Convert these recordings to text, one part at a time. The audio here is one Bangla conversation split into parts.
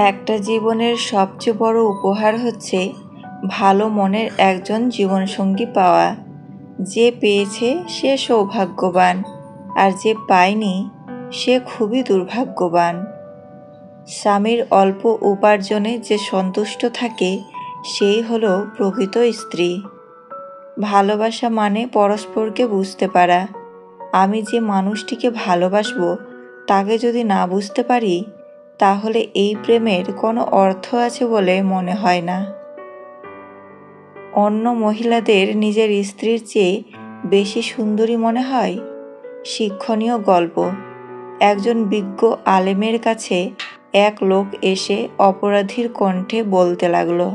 একটা জীবনের সবচেয়ে বড় উপহার হচ্ছে ভালো মনের একজন জীবনসঙ্গী পাওয়া। যে পেয়েছে সে সৌভাগ্যবান, আর যে পায়নি সে খুবই দুর্ভাগ্যবান। স্বামীর অল্প উপার্জনে যে সন্তুষ্ট থাকে সেই হলো প্রকৃত স্ত্রী। ভালোবাসা মানে পরস্পরকে বুঝতে পারা। আমি যে মানুষটিকে ভালোবাসবো তাকে যদি না বুঝতে পারি, তাহলে এই প্রেমের কোনো অর্থ আছে বলে মনে হয় না। অন্য মহিলাদের নিজের স্ত্রীর চেয়ে বেশি সুন্দরী মনে হয়। শিক্ষণীয় গল্প। একজন বিজ্ঞ আলেমের কাছে এক লোক এসে অপরাধীর কণ্ঠে বলতে লাগলো,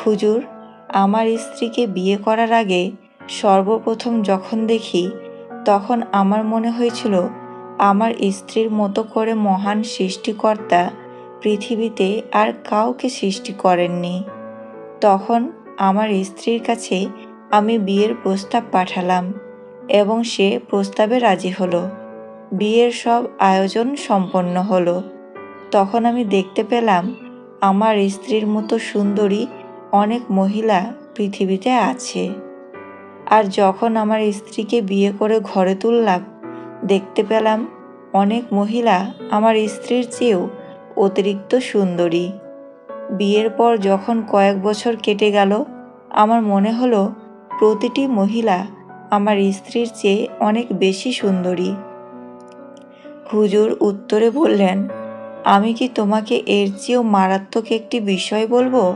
হুজুর, আমার স্ত্রীকে বিয়ে করার আগে সর্বপ্রথম যখন দেখি, তখন আমার মনে হয়েছিল আমার স্ত্রীর মতো করে মহান সৃষ্টিকর্তা পৃথিবীতে আর কাউকে সৃষ্টি করেননি। তখন আমার স্ত্রীর কাছে আমি বিয়ের প্রস্তাব পাঠালাম এবং সে প্রস্তাবে রাজি হলো। বিয়ের সব আয়োজন সম্পন্ন হলো। তখন আমি দেখতে পেলাম আমার স্ত্রীর মতো সুন্দরী অনেক মহিলা পৃথিবীতে আছে। আর যখন আমার স্ত্রীকে বিয়ে করে ঘরে তুললাম, দেখতে পেলাম অনেক মহিলা আমার স্ত্রীর চেয়েও অতিরিক্ত সুন্দরী। বিয়ের পর যখন কয়েক বছর কেটে গেল, আমার মনে হলো প্রতিটি মহিলা আমার স্ত্রীর চেয়ে অনেক বেশি সুন্দরী। হুজুর উত্তরে বললেন, আমি কি তোমাকে এর চেয়েও মারাত্মক একটি বিষয় বলবো?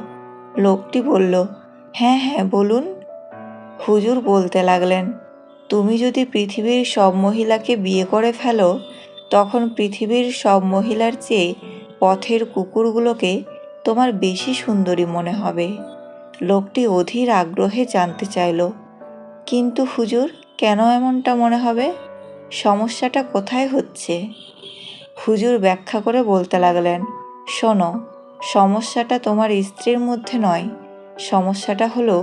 লোকটি বলল, হ্যাঁ হ্যাঁ বলুন। হুজুর বলতে লাগলেন, তুমি যদি পৃথিবীর সব মহিলাকে বিয়ে করে ফেলো, তখন পৃথিবীর সব মহিলার চেয়ে পথের কুকুরগুলোকে তোমার বেশি সুন্দরী মনে হবে। লোকটি অধীর আগ্রহে জানতে চাইল, কিন্তু হুজুর, কেন এমনটা মনে হবে? সমস্যাটা কোথায় হচ্ছে? হুজুর ব্যাখ্যা করে বলতে লাগলেন, শোনো, সমস্যাটা তোমার স্ত্রীর মধ্যে নয়। সমস্যাটা হলো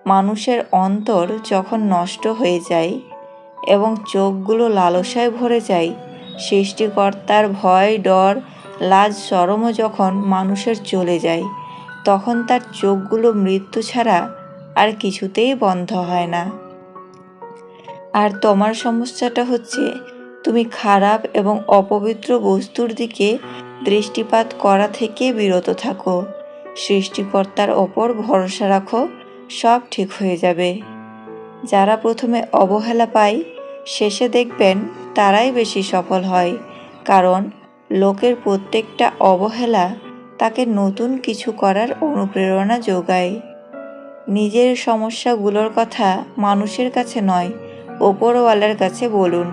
মানুষের অন্তর যখন নষ্ট হয়ে যায় এবং চোখগুলো লালসায় ভরে যায়, সৃষ্টিকর্তার ভয়, ডর, লাজ, শরমও যখন মানুষের চলে যায়, তখন তার চোখগুলো মৃত্যু ছাড়া আর কিছুতেই বন্ধ হয় না। আর তোমার সমস্যাটা হচ্ছে তুমি খারাপ এবং অপবিত্র বস্তুর দিকে দৃষ্টিপাত করা থেকে বিরত থাকো। সৃষ্টিকর্তার ওপর ভরসা রাখো, সব ঠিক হয়ে যাবে। যারা প্রথমে অবহেলা পায়, শেষে দেখবেন তারাই বেশি সফল হয়, কারণ লোকের প্রত্যেকটা অবহেলা তাকে নতুন কিছু করার অনুপ্রেরণা যোগায়। নিজের সমস্যাগুলোর কথা মানুষের কাছে নয়, ওপরওয়ালার কাছে বলুন।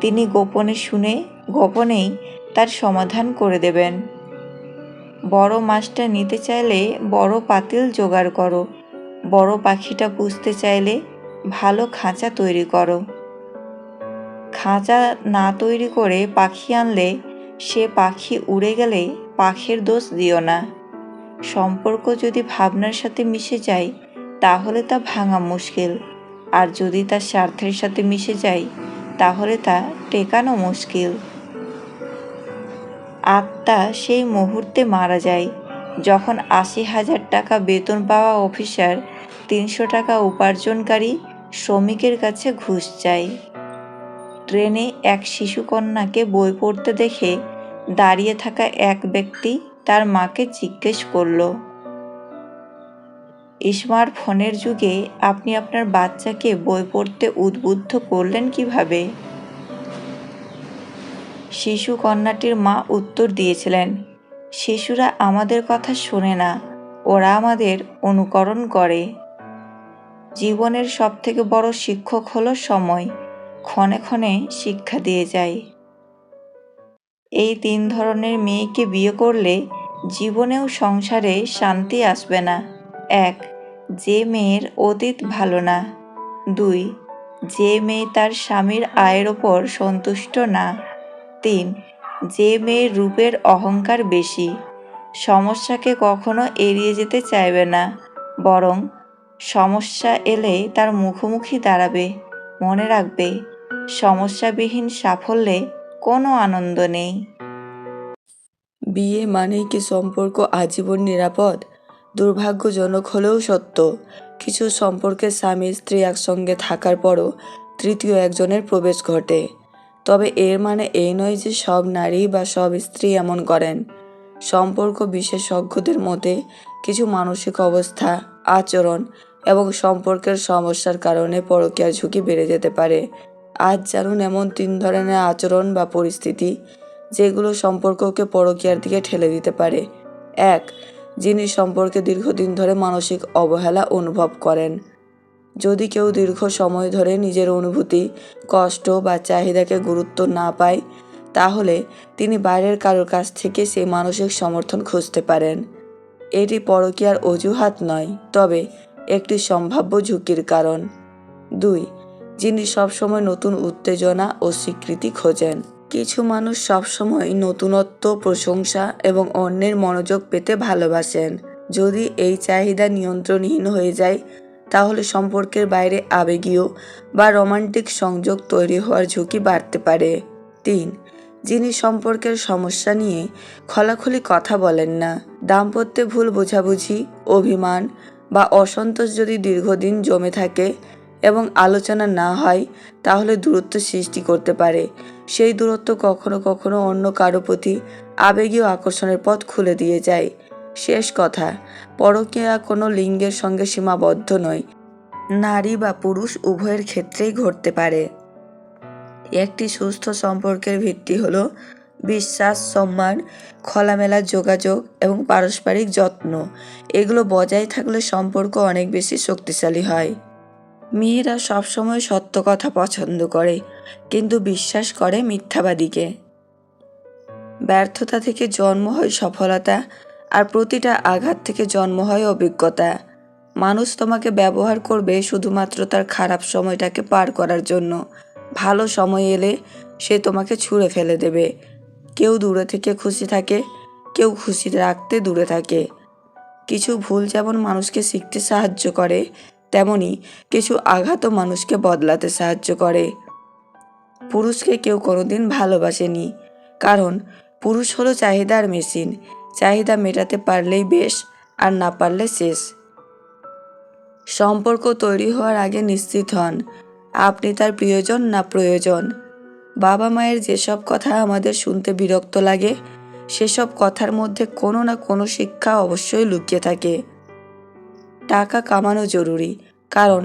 তিনি গোপনে শুনে গোপনেই তার সমাধান করে দেবেন। বড় মাছটা নিতে চাইলে বড় পাতিল জোগাড় করো। বড় পাখিটা পুষতে চাইলে ভালো খাঁচা তৈরি করো। খাঁচা না তৈরি করে পাখি আনলে সে পাখি উড়ে গেলে পাখির দোষ দিও না। সম্পর্ক যদি ভাবনার সাথে মিশে যায়, তাহলে তা ভাঙা মুশকিল, আর যদি তা স্বার্থের সাথে মিশে যায়, তাহলে তা টেকানো মুশকিল। আত্মা সেই মুহূর্তে মারা যায় যখন ৮০,০০০ টাকা বেতন পাওয়া অফিসার ৩০০ টাকা উপার্জনকারী শ্রমিকের কাছে ঘুষ চায়। ট্রেনে এক শিশুকন্যাকে বই পড়তে দেখে দাঁড়িয়ে থাকা এক ব্যক্তি তার মাকে জিজ্ঞেস করল, স্মার্টফোনের যুগে আপনি আপনার বাচ্চাকে বই পড়তে উদ্বুদ্ধ করলেন কিভাবে? শিশু কন্যাটির মা উত্তর দিয়েছিলেন, শিশুরা আমাদের কথা শোনে না, ওরা আমাদের অনুকরণ করে। জীবনের সবথেকে বড় শিক্ষক হলো সময়, ক্ষণে ক্ষণে শিক্ষা দিয়ে যায়। এই ৩ ধরনের মেয়েকে বিয়ে করলে জীবনেও সংসারে শান্তি আসবে না। ১. যে মেয়ের অতীত ভালো না। ২. যে মেয়ে তার স্বামীর আয়ের ওপর সন্তুষ্ট না। ৩. যে মেয়ের রূপের অহংকার বেশি। সমস্যাকে কখনো এড়িয়ে যেতে চাইবে না, বরং সমস্যা এলে তার মুখোমুখি দাঁড়াবে। মনে রাখবে, সমস্যাবিহীন সাফল্যে কোনো আনন্দ নেই। বিয়ে মানেই কি সম্পর্ক আজীবন নিরাপদ? দুর্ভাগ্যজনক হলেও সত্য, কিছু সম্পর্কে স্বামী স্ত্রী একসঙ্গে থাকার পরও তৃতীয় একজনের প্রবেশ ঘটে। তবে এর মানে এই নয় যে সব নারী বা সব স্ত্রী এমন করেন। সম্পর্ক বিশেষজ্ঞদের মতে কিছু মানসিক অবস্থা, আচরণ এবং সম্পর্কের সমস্যার কারণে পরকীয়ার ঝুঁকি বেড়ে যেতে পারে। আজ জানুন এমন 3 ধরনের আচরণ বা পরিস্থিতি যেগুলো সম্পর্ককে পরকীয়ার দিকে ঠেলে দিতে পারে। 1. যিনি সম্পর্কে দীর্ঘদিন ধরে মানসিক অবহেলা অনুভব করেন। যদি কেউ দীর্ঘ সময় ধরে নিজের অনুভূতি, কষ্ট বা চাহিদাকে গুরুত্ব না পায়, তাহলে তিনি বাইরের কারোর কাছ থেকে সেই মানসিক সমর্থন খুঁজতে পারেন। এটি পরকীয়ার অজুহাত নয়, তবে একটি সম্ভাব্য ঝুঁকির কারণ। 2. যিনি সবসময় নতুন উত্তেজনা ও স্বীকৃতি খোঁজেন। কিছু মানুষ সবসময় নতুনত্ব, প্রশংসা এবং অন্যের মনোযোগ পেতে ভালোবাসেন। যদি এই চাহিদা নিয়ন্ত্রণহীন হয়ে যায়, তাহলে সম্পর্কের বাইরে আবেগীয় বা রোমান্টিক সংযোগ তৈরি হওয়ার ঝুঁকি বাড়তে পারে। 3. যিনি সম্পর্কের সমস্যা নিয়ে খোলাখুলি কথা বলেন না। দাম্পত্যে ভুল বোঝাবুঝি, অভিমান বা অসন্তোষ যদি দীর্ঘদিন জমে থাকে এবং আলোচনা না হয়, তাহলে দূরত্ব সৃষ্টি করতে পারে। সেই দূরত্ব কখনো কখনো অন্য কারো প্রতি আবেগীয় আকর্ষণের পথ খুলে দিয়ে যায়। শেষ কথা, পরকীয়া কোনো লিঙ্গের সঙ্গে সীমাবদ্ধ নয়, নারী বা পুরুষ উভয়ের ক্ষেত্রেই ঘটতে পারে। একটি সুস্থ সম্পর্কের ভিত্তি হলো বিশ্বাস, সম্মান, খোলামেলা যোগাযোগ এবং পারস্পরিক যত্ন। এগুলো বজায় থাকলে সম্পর্ক অনেক বেশি শক্তিশালী হয়। মেয়েরা সবসময় সত্য কথা পছন্দ করে, কিন্তু বিশ্বাস করে মিথ্যাবাদীকে। ব্যর্থতা থেকে জন্ম হয় সফলতা, আর প্রতিটা আঘাত থেকে জন্ম হয় অভিজ্ঞতা। মানুষ তোমাকে ব্যবহার করবে শুধুমাত্র তার খারাপ সময়টাকে পার করার জন্য। ভালো সময় এলে সে তোমাকে ছুঁড়ে ফেলে দেবে। কেউ দূরে থেকে খুশি থাকে, কেউ খুশি রাখতে দূরে থাকে। কিছু ভুল যেমন মানুষকে শিখতে সাহায্য করে, তেমনি কিছু আঘাতও মানুষকে বদলাতে সাহায্য করে। পুরুষকে কেউ কোনোদিন ভালোবাসেনি, কারণ পুরুষ হলো চাহিদার মেশিন। চাহিদা মেটাতে পারলেই বেশ, আর না পারলে শেষ। সম্পর্ক তৈরি হওয়ার আগে নিশ্চিত হন আপনি তার প্রিয়জন না প্রয়োজন। বাবা মায়ের যেসব কথা আমাদের শুনতে বিরক্ত লাগে, সেসব কথার মধ্যে কোনো না কোনো শিক্ষা অবশ্যই লুকিয়ে থাকে। টাকা কামানো জরুরি, কারণ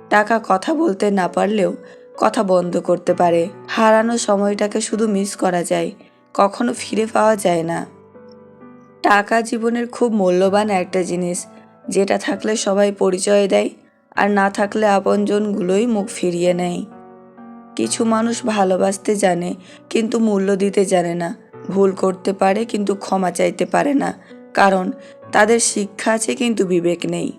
টাকা কথা বলতে না পারলেও কথা বন্ধ করতে পারে। হারানো সময়টাকে শুধু মিস করা যায়, কখনো ফিরে পাওয়া যায় না। টাকা জীবনের খুব মূল্যবান একটা জিনিস, যেটা থাকলে সবাই পরিচয় দেয়, আর না থাকলে আপনজনগুলোই মুখ ফিরিয়ে নেয়। কিছু মানুষ ভালোবাসতে জানে কিন্তু মূল্য দিতে জানে না। ভুল করতে পারে কিন্তু ক্ষমা চাইতে পারে না, কারণ তাদের শিক্ষা আছে কিন্তু বিবেক নেই।